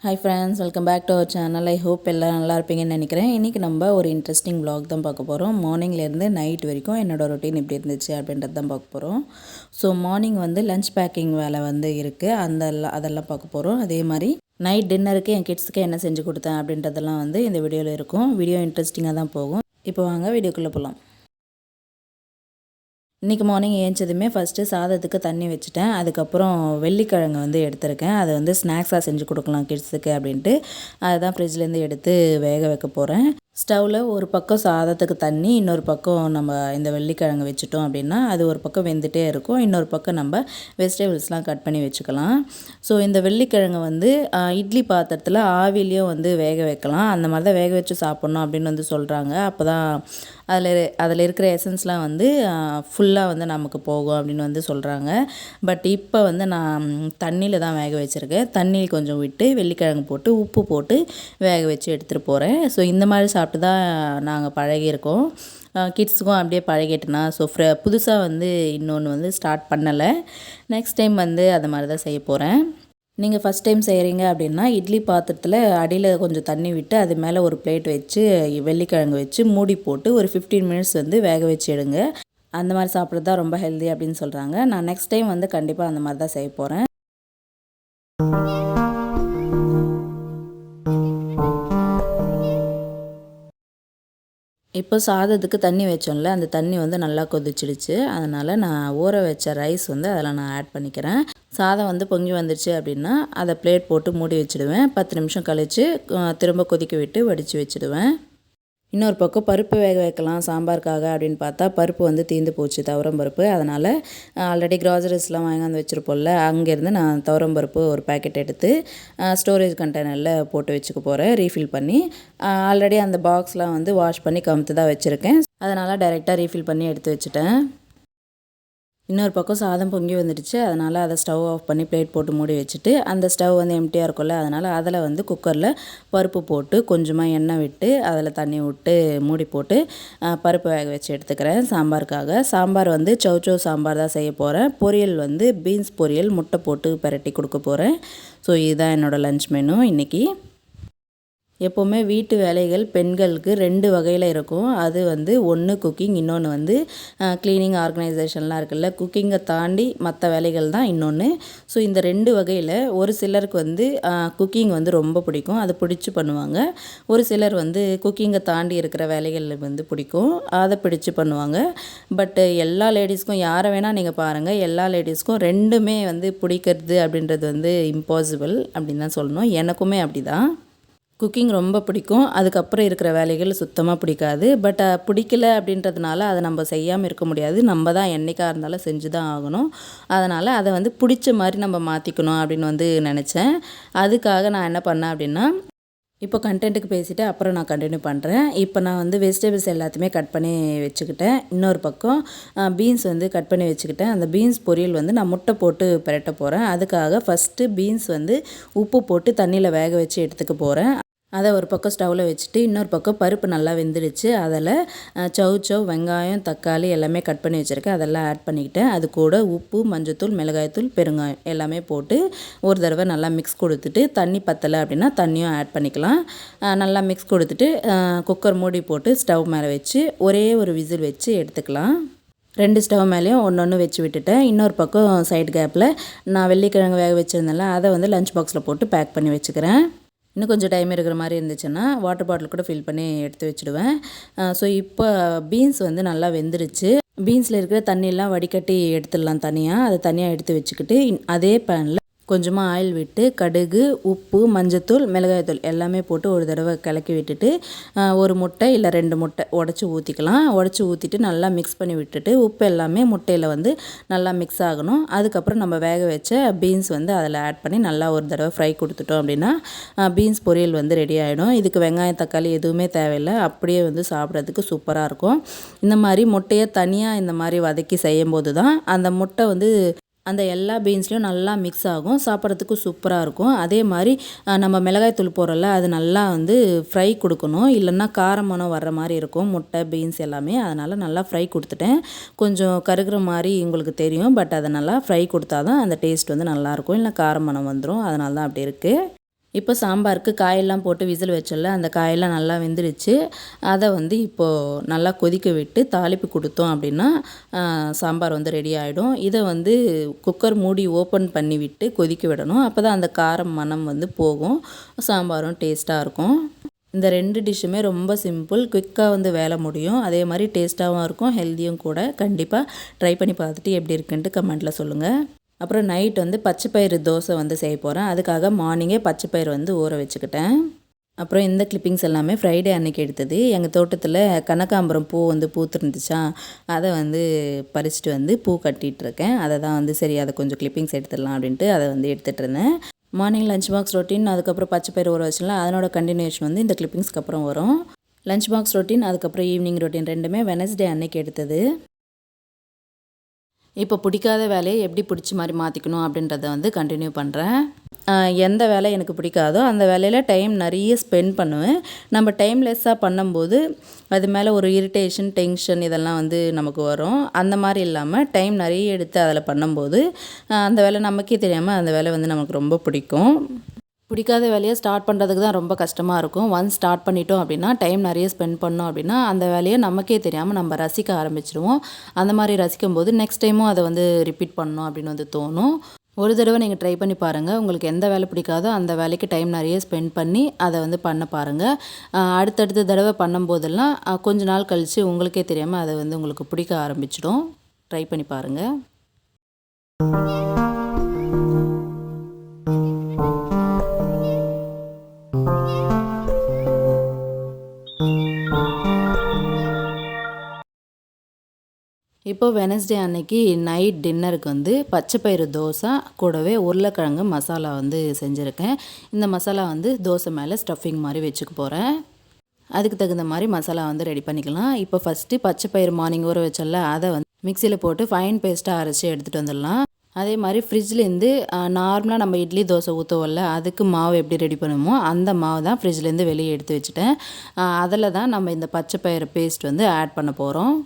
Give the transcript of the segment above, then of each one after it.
Hi friends, welcome back to our channel. I hope எல்லாம் நல்லா இருப்பீங்கன்னு நினைக்கிறேன். இன்றைக்கி நம்ம ஒரு இன்ட்ரெஸ்டிங் vlog தான் பார்க்க போகிறோம். மார்னிங்லேருந்து நைட் வரைக்கும் என்னோடய ரொட்டீன் எப்படி இருந்துச்சு அப்படின்றது தான் பார்க்க போகிறோம். ஸோ மார்னிங் வந்து லஞ்ச் பேக்கிங் வேலை வந்து இருக்குது, அதெல்லாம் பார்க்க போகிறோம். அதே மாதிரி நைட் டின்னருக்கு என் கிட்ஸுக்கு என்ன செஞ்சு கொடுத்தேன் அப்படின்றதெல்லாம் வந்து இந்த வீடியோவில் இருக்கும். வீடியோ இன்ட்ரெஸ்டிங்காக தான் போகும். இப்போ வாங்க வீடியோக்குள்ளே போகலாம். இன்றைக்கி மார்னிங் ஏஞ்சதுமே ஃபஸ்ட்டு சாதத்துக்கு தண்ணி வச்சுட்டேன். அதுக்கப்புறம் வெள்ளிக்கிழங்கு வந்து எடுத்திருக்கேன். அதை வந்து ஸ்நாக்ஸாக செஞ்சு கொடுக்கலாம் கிட்ஸுக்கு அப்படின்ட்டு அதுதான் ஃப்ரிட்ஜ்லேருந்து எடுத்து வேக வைக்க போகிறேன். ஸ்டவ்வில் ஒரு பக்கம் சாதத்துக்கு தண்ணி, இன்னொரு பக்கம் நம்ம இந்த வெள்ளிக்கிழங்கு வச்சுட்டோம் அப்படின்னா அது ஒரு பக்கம் வெந்துகிட்டே இருக்கும். இன்னொரு பக்கம் நம்ம வெஜிடபிள்ஸ்லாம் கட் பண்ணி வச்சுக்கலாம். ஸோ இந்த வெள்ளிக்கிழங்கு வந்து இட்லி பாத்திரத்தில் ஆவிலையும் வந்து வேக வைக்கலாம். அந்த மாதிரி தான் வேக வச்சு சாப்பிட்ணும் அப்படின்னு வந்து சொல்கிறாங்க. அப்போ தான் அதில் இருக்கிற எசன்ஸ்லாம் வந்து ஃபுல்லாக வந்து நமக்கு போகும் அப்படின்னு வந்து சொல்கிறாங்க. பட் இப்போ வந்து நான் தண்ணியில் தான் வேக வச்சுருக்கேன். தண்ணியில் கொஞ்சம் விட்டு வெள்ளிக்கிழங்கு போட்டு உப்பு போட்டு வேக வச்சு எடுத்துகிட்டு போகிறேன். ஸோ இந்த மாதிரி சாப்பிட்டு தான் நாங்கள் பழகியிருக்கோம். கிட்ஸுக்கும் அப்படியே பழகிட்டுனா. ஸோ புதுசாக வந்து இன்னொன்று வந்து ஸ்டார்ட் பண்ணலை. நெக்ஸ்ட் டைம் வந்து அது மாதிரி தான் செய்ய போகிறேன். நீங்கள் ஃபஸ்ட் டைம் செய்கிறீங்க அப்படின்னா இட்லி பாத்திரத்தில் அடியில் கொஞ்சம் தண்ணி விட்டு அது மேலே ஒரு பிளேட் வச்சு வெள்ளிக்கிழங்கு வச்சு மூடி போட்டு ஒரு 15 மினிட்ஸ் வந்து வேக வச்சு எடுங்க. அந்த மாதிரி சாப்பிட்றது தான் ரொம்ப ஹெல்தி அப்படின்னு சொல்கிறாங்க. நான் நெக்ஸ்ட் டைம் வந்து கண்டிப்பாக அந்த மாதிரி தான் செய்ய போகிறேன். இப்போ சாதத்துக்கு தண்ணி வச்சோம்ல, அந்த தண்ணி வந்து நல்லா கொதிச்சிடுச்சு. அதனால் நான் ஊற வச்ச ரைஸ் வந்து அதில் நான் ஆட் பண்ணிக்கிறேன். சாதம் வந்து பொங்கி வந்துடுச்சு அப்படின்னா அதை பிளேட் போட்டு மூடி வச்சுடுவேன். 10 நிமிஷம் கழித்து திரும்ப கொதிக்க விட்டு வடித்து வச்சுடுவேன். இன்னொரு பக்கம் பருப்பு வேக வைக்கலாம் சாம்பாருக்காக அப்படின்னு பார்த்தா பருப்பு வந்து தீர்ந்து போச்சு, துவரம் பருப்பு. அதனால் ஆல்ரெடி க்ராசரிஸ்லாம் வாங்கி வச்சுருப்போம்ல, அங்கேருந்து நான் துவரம் பருப்பு ஒரு பேக்கெட் எடுத்து ஸ்டோரேஜ் கண்டெய்னரில் போட்டு வச்சுக்க போகிறேன் ரீஃபில் பண்ணி. ஆல்ரெடி அந்த பாக்ஸ்லாம் வந்து வாஷ் பண்ணி கமுத்து தான் வச்சுருக்கேன். அதனால் டைரெக்டாக ரீஃபில் பண்ணி எடுத்து வச்சுட்டேன். இன்னொரு பக்கம் சாதம் பொங்கி வந்துடுச்சு. அதனால் அதை ஸ்டவ் ஆஃப் பண்ணி பிளேட் போட்டு மூடி வச்சுட்டு, அந்த ஸ்டவ் வந்து எம்டியாக இருக்கும்ல, அதனால் அதில் வந்து குக்கரில் பருப்பு போட்டு கொஞ்சமாக எண்ணெய் விட்டு அதில் தண்ணி விட்டு மூடி போட்டு பருப்பு வேக வச்சு எடுத்துக்கிறேன் சாம்பாருக்காக. சாம்பார் வந்து சௌச்சௌ சாம்பார் தான் செய்ய போகிறேன். பொரியல் வந்து பீன்ஸ் பொரியல் முட்டை போட்டு பரட்டி கொடுக்க போகிறேன். ஸோ இதுதான் என்னோடய லன்ச் மெனு இன்றைக்கி. எப்போவுமே வீட்டு வேலைகள் பெண்களுக்கு 2 வகையில் இருக்கும். அது வந்து ஒன்று குக்கிங், இன்னொன்று வந்து க்ளீனிங் ஆர்கனைசேஷன்லாம் இருக்குல்ல. குக்கிங்கை தாண்டி மற்ற வேலைகள் தான் இன்னொன்று. ஸோ இந்த 2 வகையில் ஒரு சிலருக்கு வந்து குக்கிங் வந்து ரொம்ப பிடிக்கும், அதை பிடிச்சி பண்ணுவாங்க. ஒரு சிலர் வந்து குக்கிங்கை தாண்டி இருக்கிற வேலைகள் வந்து பிடிக்கும், அதை பிடிச்சி பண்ணுவாங்க. பட் எல்லா லேடிஸ்க்கும் யாரை வேணால் நீங்கள் பாருங்கள், எல்லா லேடிஸ்க்கும் 2மே வந்து பிடிக்கிறது அப்படின்றது வந்து இம்பாசிபிள் அப்படின்னு தான் சொல்லணும். எனக்குமே அப்படி தான். குக்கிங் ரொம்ப பிடிக்கும், அதுக்கப்புறம் இருக்கிற வேலைகள் சுத்தமாக பிடிக்காது. பட் பிடிக்கல அப்படின்றதுனால அதை நம்ம செய்யாமல் இருக்க முடியாது. நம்ம தான் என்றைக்காக இருந்தாலும் செஞ்சு தான் ஆகணும். அதனால் அதை வந்து பிடிச்ச மாதிரி நம்ம மாற்றிக்கணும் அப்படின்னு வந்து நினச்சேன். அதுக்காக நான் என்ன பண்ணேன் அப்படின்னா, இப்போ கண்டென்ட்டுக்கு பேசிவிட்டு அப்புறம் நான் கண்டினியூ பண்ணுறேன். இப்போ நான் வந்து வெஜிடபிள்ஸ் எல்லாத்தையுமே கட் பண்ணி வச்சுக்கிட்டேன். இன்னொரு பக்கம் பீன்ஸ் வந்து கட் பண்ணி வச்சுக்கிட்டேன். அந்த பீன்ஸ் பொரியல் வந்து நான் முட்டை போட்டு பிரட்ட போகிறேன். அதுக்காக ஃபஸ்ட்டு பீன்ஸ் வந்து உப்பு போட்டு தண்ணியில் வேக வச்சு எடுத்துக்க போகிறேன். அதை ஒரு பக்கம் ஸ்டவ்வில் வச்சுட்டு இன்னொரு பக்கம் பருப்பு நல்லா வெந்துடுச்சு. அதில் சௌச்சௌ, வெங்காயம், தக்காளி எல்லாமே கட் பண்ணி வச்சுருக்கேன். அதெல்லாம் ஆட் பண்ணிக்கிட்டேன். அது கூட உப்பு, மஞ்சத்தூள், மிளகாய்த்தூள், பெருங்காயம் எல்லாமே போட்டு ஒரு தடவை நல்லா மிக்ஸ் கொடுத்துட்டு, தண்ணி பத்தலை அப்படின்னா தண்ணியும் ஆட் பண்ணிக்கலாம். நல்லா மிக்ஸ் கொடுத்துட்டு குக்கர் மூடி போட்டு ஸ்டவ் மேலே வச்சு ஒரே ஒரு விசில் வச்சு எடுத்துக்கலாம். 2 ஸ்டவ் மேலேயும் ஒன்று வச்சு விட்டுட்டேன். இன்னொரு பக்கம் சைடு கேப்பில் நான் வெள்ளிக்கிழங்கு வேக வச்சுருந்தேன்ல, அதை வந்து லஞ்ச் பாக்ஸில் போட்டு பேக் பண்ணி வச்சுக்கிறேன். இன்னும் கொஞ்சம் டைம் இருக்கிற மாதிரி இருந்துச்சுன்னா வாட்டர் பாட்டில் கூட ஃபில் பண்ணி எடுத்து வச்சுடுவேன். ஸோ இப்போ பீன்ஸ் வந்து நல்லா வெந்துருச்சு. பீன்ஸில் இருக்கிற தண்ணியெல்லாம் வடிகட்டி எடுத்துடலாம் தனியாக. அதை தனியாக எடுத்து வச்சுக்கிட்டு அதே பேனில் கொஞ்சமாக ஆயில் விட்டு கடுகு, உப்பு, மஞ்சத்தூள், மிளகாய்த்தூள் எல்லாமே போட்டு ஒரு தடவை கலக்கி விட்டுட்டு ஒரு முட்டை இல்லை 2 முட்டை உடச்சி ஊற்றிக்கலாம். உடச்சி ஊற்றிட்டு நல்லா மிக்ஸ் பண்ணி விட்டுட்டு உப்பு எல்லாமே முட்டையில் வந்து நல்லா மிக்ஸ் ஆகணும். அதுக்கப்புறம் நம்ம வேக வச்ச பீன்ஸ் வந்து அதில் ஆட் பண்ணி நல்லா ஒரு தடவை ஃப்ரை கொடுத்துட்டோம் அப்படின்னா பீன்ஸ் பொரியல் வந்து ரெடி ஆகிடும். இதுக்கு வெங்காயம், தக்காளி எதுவுமே தேவையில்லை, அப்படியே வந்து சாப்பிட்றதுக்கு சூப்பராக இருக்கும். இந்த மாதிரி முட்டையை தனியாக இந்த மாதிரி வதக்கி செய்யும்போது தான் அந்த முட்டை வந்து அந்த எல்லா பீன்ஸ்லேயும் நல்லா மிக்ஸ் ஆகும், சாப்பிட்றதுக்கு சூப்பராக இருக்கும். அதே மாதிரி நம்ம மிளகாய்த்தூள் போடுறோம்ல, அது நல்லா வந்து ஃப்ரை கொடுக்கணும், இல்லைன்னா காரமனம் வர்ற மாதிரி இருக்கும் முட்டை, பீன்ஸ் எல்லாமே. அதனால் நல்லா ஃப்ரை கொடுத்துட்டேன். கொஞ்சம் கருகிற மாதிரி உங்களுக்கு தெரியும், பட் அதை நல்லா ஃப்ரை கொடுத்தா தான் அந்த டேஸ்ட் வந்து நல்லாயிருக்கும், இல்லை காரமனம் வந்துடும். அதனால தான் அப்படி இருக்குது. இப்போ சாம்பாருக்கு காயெல்லாம் போட்டு விசில் வச்சோல்ல, அந்த காயெல்லாம் நல்லா வெந்துடுச்சு. அதை வந்து இப்போது நல்லா கொதிக்க விட்டு தாளிப்பு கொடுத்தோம் அப்படின்னா சாம்பார் வந்து ரெடி ஆகிடும். இதை வந்து குக்கர் மூடி ஓப்பன் பண்ணி விட்டு கொதிக்க விடணும். அப்போ தான் அந்த காரம் மணம் வந்து போகும், சாம்பாரும் டேஸ்ட்டாக இருக்கும். இந்த 2 டிஷ்ஷுமே ரொம்ப சிம்பிள், குயிக்காக வந்து வேலை முடியும். அதே மாதிரி டேஸ்ட்டாகவும் இருக்கும், ஹெல்த்தியும் கூட. கண்டிப்பாக ட்ரை பண்ணி பார்த்துட்டு எப்படி இருக்குன்ட்டு கமெண்ட்டில் சொல்லுங்கள். அப்புறம் நைட் வந்து பச்சைப்பயிறு தோசை வந்து செய்ய போகிறேன். அதுக்காக மார்னிங்கே பச்சைப்பயிறு வந்து ஊற வச்சுக்கிட்டேன். அப்புறம் இந்த கிளிப்பிங்ஸ் எல்லாமே ஃப்ரைடே அன்றைக்கி எடுத்தது. எங்கள் தோட்டத்தில் கனகாம்பரம் பூ வந்து பூத்துருந்துச்சா, அதை வந்து பறிச்சுட்டு வந்து பூ கட்டிகிட்ருக்கேன். அதை தான் வந்து சரி அதை கொஞ்சம் கிளிப்பிங்ஸ் எடுத்துடலாம் அப்படின்ட்டு அதை வந்து எடுத்துகிட்டு இருந்தேன். மார்னிங் லஞ்ச் பாக்ஸ் ரொட்டீன், அதுக்கப்புறம் பச்சைப்பயிறு ஊற வச்சுலாம் அதனோட கண்டினியூஷன் வந்து இந்த கிளிப்பிங்ஸ்க்கு அப்புறம் வரும். லஞ்ச் பாக்ஸ் ரொட்டீன், அதுக்கப்புறம் ஈவினிங் ரொட்டீன் ரெண்டுமே வெனஸ்டே அன்னைக்கு எடுத்தது. இப்போ பிடிக்காத வேலையை எப்படி பிடிச்ச மாதிரி மாற்றிக்கணும் அப்படின்றத வந்து கண்டினியூ பண்ணுறேன். எந்த வேலை எனக்கு பிடிக்காதோ அந்த வேலையில் டைம் நிறைய ஸ்பெண்ட் பண்ணுவேன். நம்ம டைம்லெஸ்ஸாக பண்ணும்போது அது மேலே ஒரு இரிட்டேஷன், டென்ஷன் இதெல்லாம் வந்து நமக்கு வரும். அந்த மாதிரி இல்லாமல் டைம் நிறைய எடுத்து அதில் பண்ணும்போது அந்த வேலை நமக்கே தெரியாமல் அந்த வேலை வந்து நமக்கு ரொம்ப பிடிக்கும். பிடிக்காத வேலையை ஸ்டார்ட் பண்ணுறதுக்கு தான் ரொம்ப கஷ்டமாக இருக்கும். ஒன்ஸ் ஸ்டார்ட் பண்ணிட்டோம் அப்படின்னா டைம் நிறைய ஸ்பெண்ட் பண்ணோம் அப்படின்னா அந்த வேலையை நமக்கே தெரியாமல் நம்ம ரசிக்க ஆரம்பிச்சிடுவோம். அந்த மாதிரி ரசிக்கும்போது நெக்ஸ்ட் டைமும் அதை வந்து ரிப்பீட் பண்ணணும் அப்படின்னு வந்து தோணும். ஒரு தடவை நீங்கள் ட்ரை பண்ணி பாருங்கள். உங்களுக்கு எந்த வேலை பிடிக்காதோ அந்த வேலைக்கு டைம் நிறைய ஸ்பெண்ட் பண்ணி அதை வந்து பண்ண பாருங்கள். அடுத்தடுத்த தடவை பண்ணும்போதெல்லாம் கொஞ்ச நாள் கழித்து உங்களுக்கே தெரியாமல் அதை வந்து உங்களுக்கு பிடிக்க ஆரம்பிச்சிடும். ட்ரை பண்ணி பாருங்கள். இப்போ வெனஸ்டே அன்னைக்கு நைட் டின்னருக்கு வந்து பச்சைப்பயிறு தோசை கூடவே உருளைக்கிழங்கு மசாலா வந்து செஞ்சுருக்கேன். இந்த மசாலா வந்து தோசை மேலே ஸ்டஃபிங் மாதிரி வச்சுக்க போகிறேன். அதுக்கு தகுந்த மாதிரி மசாலா வந்து ரெடி பண்ணிக்கலாம். இப்போ ஃபஸ்ட்டு பச்சைப்பயிறு மார்னிங் ஊற வச்சல அதை வந்து மிக்சியில் போட்டு ஃபைன் பேஸ்ட்டாக அரைச்சி எடுத்துகிட்டு வந்துடலாம். அதே மாதிரி ஃப்ரிட்ஜ்லேருந்து நார்மலாக நம்ம இட்லி தோசை ஊற்றுவோம்ல, அதுக்கு மாவு எப்படி ரெடி பண்ணுமோ அந்த மாவு தான் ஃப்ரிட்ஜ்லேருந்து வெளியே எடுத்து வச்சுட்டேன். அதில் தான் நம்ம இந்த பச்சைப்பயிறு பேஸ்ட் வந்து ஆட் பண்ண போகிறோம்.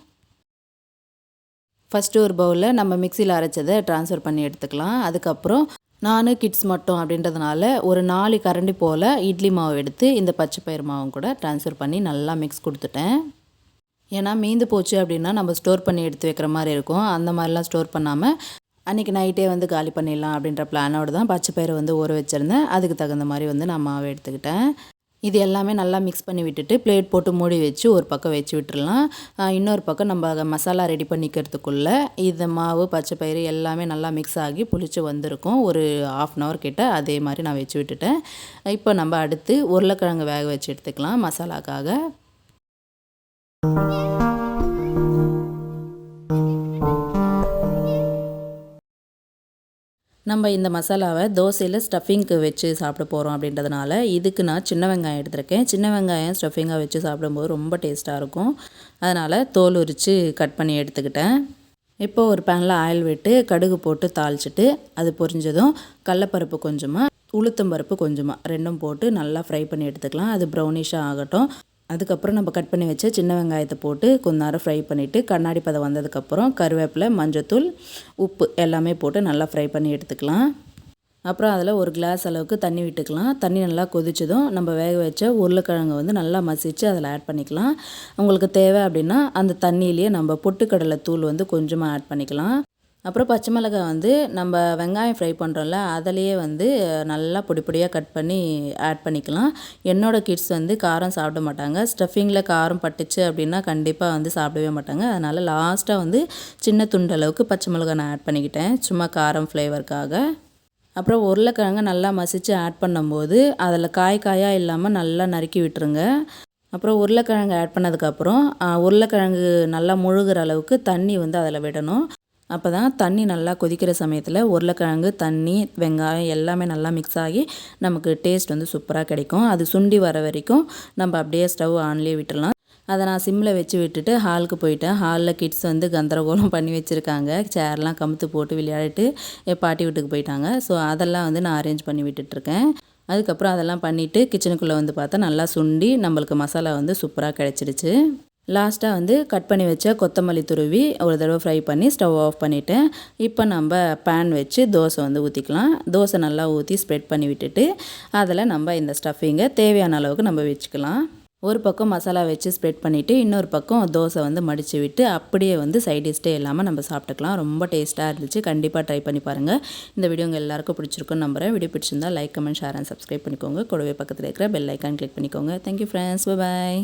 ஃபஸ்ட்டு ஒரு பவுலில் நம்ம மிக்சியில் அரைச்சதை ட்ரான்ஸ்ஃபர் பண்ணி எடுத்துக்கலாம். அதுக்கப்புறம் நான் கிட்ஸ் மட்டும் அப்படின்றதுனால ஒரு 4 கரண்டி போல் இட்லி மாவு எடுத்து இந்த பச்சைப்பயிறு மாவும் கூட ட்ரான்ஸ்ஃபர் பண்ணி நல்லா மிக்ஸ் கொடுத்துட்டேன். ஏன்னா மீந்து போச்சு அப்படின்னா நம்ம ஸ்டோர் பண்ணி எடுத்து வைக்கிற மாதிரி இருக்கும். அந்த மாதிரிலாம் ஸ்டோர் பண்ணாமல் அன்றைக்கி நைட்டே வந்து காலி பண்ணிடலாம் அப்படின்ற பிளானோடு தான் பச்சைப்பயிறு வந்து ஊற வச்சுருந்தேன். அதுக்கு தகுந்த மாதிரி வந்து நான் மாவு எடுத்துக்கிட்டேன். இது எல்லாமே நல்லா மிக்ஸ் பண்ணி விட்டுட்டு பிளேட் போட்டு மூடி வச்சு ஒரு பக்கம் வச்சு விட்டுறலாம். இன்னொரு பக்கம் நம்ம மசாலா ரெடி பண்ணிக்கிறதுக்குள்ளே இந்த மாவு பச்சைப்பயிறு எல்லாமே நல்லா மிக்ஸ் ஆகி புளிச்சு வந்திருக்கும். ஒரு 1/2 hour கிட்ட அதே மாதிரி நான் வச்சு விட்டுட்டேன். இப்போ நம்ம அடுத்து உருளைக்கிழங்கு வேக வச்சு எடுத்துக்கலாம் மசாலாக்காக. நம்ம இந்த மசாலாவை தோசையில் ஸ்டஃபிங்க்கு வச்சு சாப்பிட போகிறோம் அப்படின்றதுனால இதுக்கு நான் சின்ன வெங்காயம் எடுத்திருக்கேன். சின்ன வெங்காயம் ஸ்டஃபிங்காக வச்சு சாப்பிடும்போது ரொம்ப டேஸ்ட்டாக இருக்கும். அதனால் தோல் உரித்து கட் பண்ணி எடுத்துக்கிட்டேன். இப்போ ஒரு பேனில் ஆயில் விட்டு கடுகு போட்டு தாளிச்சிட்டு அது பொரிஞ்சதும் கடலப்பருப்பு கொஞ்சமாக, உளுத்தம்பருப்பு கொஞ்சமாக ரெண்டும் போட்டு நல்லா ஃப்ரை பண்ணி எடுத்துக்கலாம். அது ப்ரௌனிஷாக ஆகட்டும். அதுக்கப்புறம் நம்ம கட் பண்ணி வச்ச சின்ன வெங்காயத்தை போட்டு கொஞ்ச நேரம் ஃப்ரை பண்ணிவிட்டு கண்ணாடி பதம் வந்ததுக்கப்புறம் கருவேப்பிலை, மஞ்சத்தூள், உப்பு எல்லாமே போட்டு நல்லா ஃப்ரை பண்ணி எடுத்துக்கலாம். அப்புறம் அதில் ஒரு கிளாஸ் அளவுக்கு தண்ணி விட்டுக்கலாம். தண்ணி நல்லா கொதிச்சதும் நம்ம வேக வச்ச உருளைக்கிழங்கு வந்து நல்லா மசித்து அதில் ஆட் பண்ணிக்கலாம். உங்களுக்கு தேவை அப்படின்னா அந்த தண்ணியிலேயே நம்ம பொட்டுக்கடலை தூள் வந்து கொஞ்சமாக ஆட் பண்ணிக்கலாம். அப்புறம் பச்சை மிளகாய் வந்து நம்ம வெங்காயம் ஃப்ரை பண்ணுறோம்ல அதிலையே வந்து நல்லா பொடி பொடியாக கட் பண்ணி ஆட் பண்ணிக்கலாம். என்னோடய கிட்ஸ் வந்து காரம் சாப்பிட மாட்டாங்க. ஸ்டஃபிங்கில் காரம் பட்டுச்சு அப்படின்னா கண்டிப்பாக வந்து சாப்பிடவே மாட்டாங்க. அதனால் லாஸ்ட்டாக வந்து சின்ன துண்டளவுக்கு பச்சை மிளகாய் நான் ஆட் பண்ணிக்கிட்டேன், சும்மா காரம் ஃப்ளேவருக்காக. அப்புறம் உருளைக்கிழங்கு நல்லா மசித்து ஆட் பண்ணும்போது அதில் காயாக இல்லாமல் நல்லா நறுக்கி விட்டுருங்க. அப்புறம் உருளைக்கிழங்கு ஆட் பண்ணதுக்கப்புறம் உருளைக்கிழங்கு நல்லா முழுகிற அளவுக்கு தண்ணி வந்து அதில் விடணும். அப்போ தான் தண்ணி நல்லா கொதிக்கிற சமயத்தில் உருளைக்கிழங்கு, தண்ணி, வெங்காயம் எல்லாமே நல்லா மிக்ஸ் ஆகி நமக்கு டேஸ்ட் வந்து சூப்பராக கிடைக்கும். அது சுண்டி வர வரைக்கும் நம்ம அப்படியே ஸ்டவ் ஆன்லேயே விட்டுடலாம். அதை நான் சிம்மில் வச்சு விட்டுட்டு ஹாலுக்கு போயிட்டேன். ஹாலில் கிட்ஸ் வந்து கந்தரகோலம் பண்ணி வச்சுருக்காங்க. சேர்லாம் கமுத்து போட்டு விளையாடிட்டு பாட்டி வீட்டுக்கு போயிட்டாங்க. ஸோ அதெல்லாம் வந்து நான் அரேஞ்ச் பண்ணி விட்டுட்ருக்கேன். அதுக்கப்புறம் அதெல்லாம் பண்ணிவிட்டு கிச்சனுக்குள்ளே வந்து பார்த்தா நல்லா சுண்டி நம்மளுக்கு மசாலா வந்து சூப்பராக கிடச்சிடுச்சு. லாஸ்ட்டாக வந்து கட் பண்ணி வச்ச கொத்தமல்லி துருவி ஒரு தடவை ஃப்ரை பண்ணி ஸ்டவ் ஆஃப் பண்ணிவிட்டேன். இப்போ நம்ம பேன் வச்சு தோசை வந்து ஊற்றிக்கலாம். தோசை நல்லா ஊற்றி ஸ்ப்ரெட் பண்ணி விட்டுட்டு அதில் நம்ம இந்த ஸ்டஃபிங்கை தேவையான அளவுக்கு நம்ம வச்சுக்கலாம். ஒரு பக்கம் மசாலா வச்சு ஸ்ப்ரெட் பண்ணிவிட்டு இன்னொரு பக்கம் தோசை வந்து மடித்து விட்டு அப்படியே வந்து சைட் டிஷ்டே இல்லாமல் நம்ம சாப்பிட்டுக்கலாம். ரொம்ப டேஸ்ட்டாக இருந்துச்சு. கண்டிப்பாக ட்ரை பண்ணி பாருங்கள். இந்த வீடியோ உங்கள் எல்லாருக்கும் பிடிச்சிருக்குன்னு நம்புகிறேன். வீடியோ பிடிச்சிருந்தா like, comment, share and subscribe பண்ணிக்கோங்க. கூடவே பக்கத்தில் இருக்கிற பெல் ஐக்கான் கிளிக் பண்ணிக்கோங்க. Thank you friends. Bye bye.